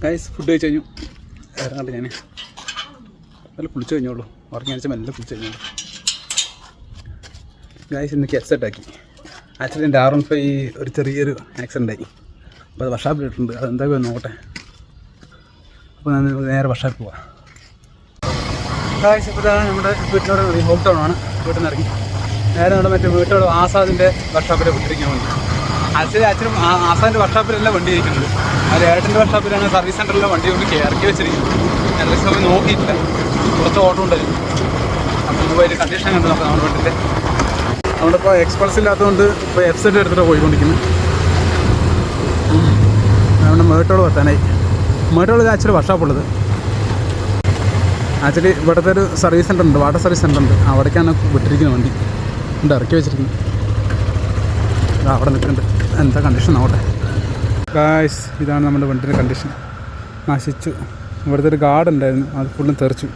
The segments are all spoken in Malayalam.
ഗൈസ് ഫുഡ് കഴിച്ച് കഴിഞ്ഞു. ഇറങ്ങാണ്ട് ഞാൻ നല്ല കുളിച്ച് കഴിഞ്ഞോളൂ. ഉറങ്ങി അടിച്ച മെല്ലെ കുളിച്ച് കഴിഞ്ഞോളൂ. ഗൈസ് ഇന്ന് കെസെറ്റാക്കി. ആക്ച്വലി എൻ്റെ R15 ഒരു ചെറിയൊരു ആക്സിഡൻ്റ് ആയി. അപ്പോൾ അത് വർഷാപ്പിൽ ഇട്ടിട്ടുണ്ട്. അതെന്താ നോക്കട്ടെ. അപ്പോൾ ഞാൻ നേരെ വർഷാപ്പിൽ പോവാം. ഗൈസ് ഇപ്പോൾ നമ്മുടെ വീട്ടിനോട് ഹോം ടൗൺ ആണ്. വീട്ടിൽ നിന്ന് ഇറങ്ങി നേരെ നമ്മുടെ മറ്റേ വീട്ടോട് ആസാദിൻ്റെ വർഷാപ്പിൽ വിട്ടിരിക്കാൻ വേണ്ടി. ആക്ച്വലി ആസാദിൻ്റെ വർഷാപ്പിലല്ല വണ്ടി ഇരിക്കുന്നത്. അത് ഏട്ടൻ്റെ വർഷാപ്പിലാണ് സർവീസ് സെൻ്ററിലെ വണ്ടി കൊണ്ട് ഇറക്കി വെച്ചിരിക്കുന്നത്. ഏകദേശം സമയം നോക്കിയിട്ടില്ല. കുറച്ച് ഓട്ടം ഉണ്ടായിരുന്നു. അപ്പോൾ ഇപ്പോൾ അതിൻ്റെ കണ്ടീഷൻ കണ്ട് നോക്കാം നമ്മുടെ വീട്ടിൻ്റെ. നമ്മളിപ്പോൾ എക്സ്പൾസ് ഇല്ലാത്തതുകൊണ്ട് ഇപ്പോൾ F സെറ്റ് എടുത്തിട്ട് പോയിക്കൊണ്ടിരിക്കുന്നു. നമ്മുടെ മേട്ടോട് എത്താനായി. മേട്ടോട് ആക്ച്വലി വർഷാപ്പുള്ളത്. ആക്ച്വലി ഇവിടുത്തെ ഒരു സർവീസ് സെൻ്റർ ഉണ്ട്, വാട്ടർ സർവീസ് സെൻ്റർ ഉണ്ട്. അവിടേക്കാണ് വിട്ടിരിക്കുന്നത് വണ്ടി. ഉണ്ട് ഇറക്കി വെച്ചിരിക്കുന്നത്. അവിടെ നിൽക്കുന്നുണ്ട്. എന്താ കണ്ടീഷൻ നോക്കട്ടെ. ഗായ്സ് ഇതാണ് നമ്മുടെ വണ്ടിയുടെ കണ്ടീഷൻ. നശിച്ചു. ഇവിടുത്തെ ഒരു ഗാർഡ് ഉണ്ടായിരുന്നു, അത് ഫുള്ളും തെറിച്ചു.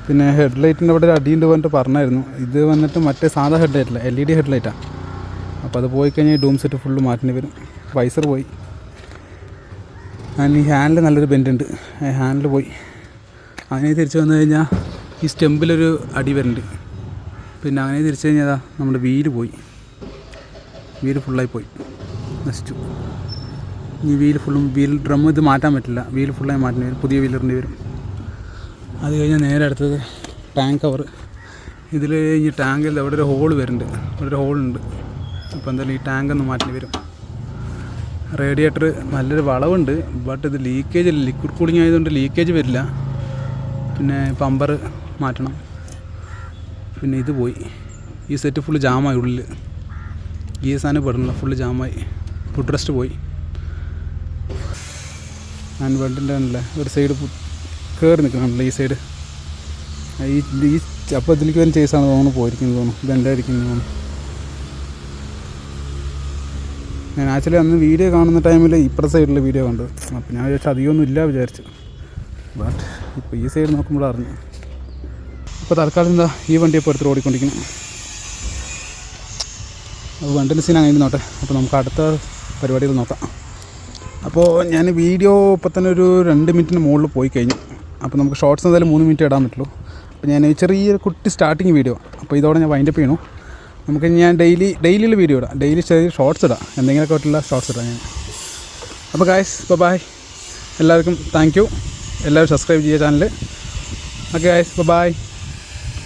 പിന്നെ ഹെഡ്ലൈറ്റിൻ്റെ ഇവിടെ ഒരു അടിയുണ്ട് പറഞ്ഞിട്ട് പറഞ്ഞായിരുന്നു. ഇത് വന്നിട്ട് മറ്റേ സാധാ ഹെഡ്ലൈറ്റില്ല, LED ഹെഡ്ലൈറ്റാണ്. അപ്പോൾ അത് പോയി കഴിഞ്ഞാൽ ഡൂം സെറ്റ് ഫുള്ള് മാറ്റേണ്ടി വരും. വൈസർ പോയി. ഈ ഹാൻഡിൽ നല്ലൊരു ബെൻഡുണ്ട്, ഹാൻഡിൽ പോയി. അങ്ങനെ തിരിച്ച് വന്നു കഴിഞ്ഞാൽ ഈ സ്റ്റെമ്പിലൊരു അടി വരുന്നുണ്ട്. പിന്നെ അങ്ങനെ തിരിച്ച് കഴിഞ്ഞാൽ നമ്മുടെ വീല് പോയി. വീല് ഫുള്ളായി പോയി, നശിച്ചു. ഈ വീല് വീൽ ഡ്രം ഇത് മാറ്റാൻ പറ്റില്ല. വീല് ഫുള്ളായി മാറ്റേണ്ടി വരും, പുതിയ വീലിടേണ്ടി വരും. അത് കഴിഞ്ഞാൽ നേരെ അടുത്തത് ടാങ്ക് കവർ. ഇതിൽ ഈ ടാങ്കിൽ അവിടെ ഒരു ഹോൾ വരുന്നുണ്ട്, അവിടെ ഒരു ഹോളുണ്ട്. അപ്പോൾ എന്തായാലും ഈ ടാങ്ക് ഒന്ന് മാറ്റേണ്ടി വരും. റേഡിയേറ്റർ നല്ലൊരു വളവുണ്ട്, ബട്ട് ഇത് ലീക്കേജ് ഇല്ല. ലിക്വിഡ് കൂളിംഗ് ആയതുകൊണ്ട് ലീക്കേജ് വരില്ല. പിന്നെ പമ്പർ മാറ്റണം. പിന്നെ ഇത് പോയി. ഈ സെറ്റ് ഫുള്ള് ജാമായി ഉള്ളിൽ. ഈ സാധനം പെടുന്നില്ല, ഫുള്ള് ജാമായി. ഫുഡ് റെസ്റ്റ് പോയി. ഹാൻഡ് ബെൽറ്റിൻ്റെ ആണല്ലേ ഒരു സൈഡ് കയറി നിൽക്കുന്നുണ്ടല്ലോ, ഈ സൈഡ്. ഈ അപ്പോൾ ഇതിലേക്ക് വരുന്ന ചേസാണ് തോന്നുന്നു പോയിരിക്കുന്നത് തോന്നുന്നു. ഇതെന്തായിരിക്കും തോന്നുന്നു. ഞാൻ ആക്ച്വലി അന്ന് വീഡിയോ കാണുന്ന ടൈമിൽ ഇപ്പുറത്തെ സൈഡിൽ വീഡിയോ കണ്ടു. അപ്പോൾ ഞാൻ വിചാരിച്ചു അധികമൊന്നും ഇല്ല വിചാരിച്ചു. ബട്ട് ഇപ്പോൾ ഈ സൈഡ് നോക്കുമ്പോൾ അറിഞ്ഞു. ഇപ്പോൾ തൽക്കാലം എന്താ ഈ വണ്ടി ഇപ്പോൾ എടുത്ത് ഓടിക്കൊണ്ടിരിക്കണം. അപ്പോൾ വണ്ടിൻ്റെ സീൻ അങ്ങനെ നോട്ടെ. അപ്പോൾ നമുക്ക് അടുത്ത പരിപാടികൾ നോക്കാം. അപ്പോൾ ഞാൻ വീഡിയോ ഇപ്പോൾ തന്നെ ഒരു 2 മിനിറ്റിന് മുകളിൽ പോയി കഴിഞ്ഞു. അപ്പോൾ നമുക്ക് ഷോർട്സ് എന്തായാലും 3 മിനിറ്റ് ഇടാൻ പറ്റുള്ളൂ. അപ്പോൾ ഞാൻ ചെറിയൊരു കുട്ടി സ്റ്റാർട്ടിങ് വീഡിയോ. അപ്പോൾ ഇതോടെ ഞാൻ വൈൻഡപ്പ് ചെയ്യണു. നമുക്ക് ഞാൻ ഡെയിലിയുള്ള വീഡിയോ ഇടാം, ഡെയിലി ചെറിയ ഷോർട്സ് ഇടാം, എന്തെങ്കിലുമൊക്കെ ആയിട്ടുള്ള ഷോർട്സ് ഇടാം ഞാൻ. അപ്പോൾ ഗായ്സ് ബൈ. എല്ലാവർക്കും താങ്ക് യു. എല്ലാവരും സബ്സ്ക്രൈബ് ചെയ്യുക ചാനൽ. Okay guys bye.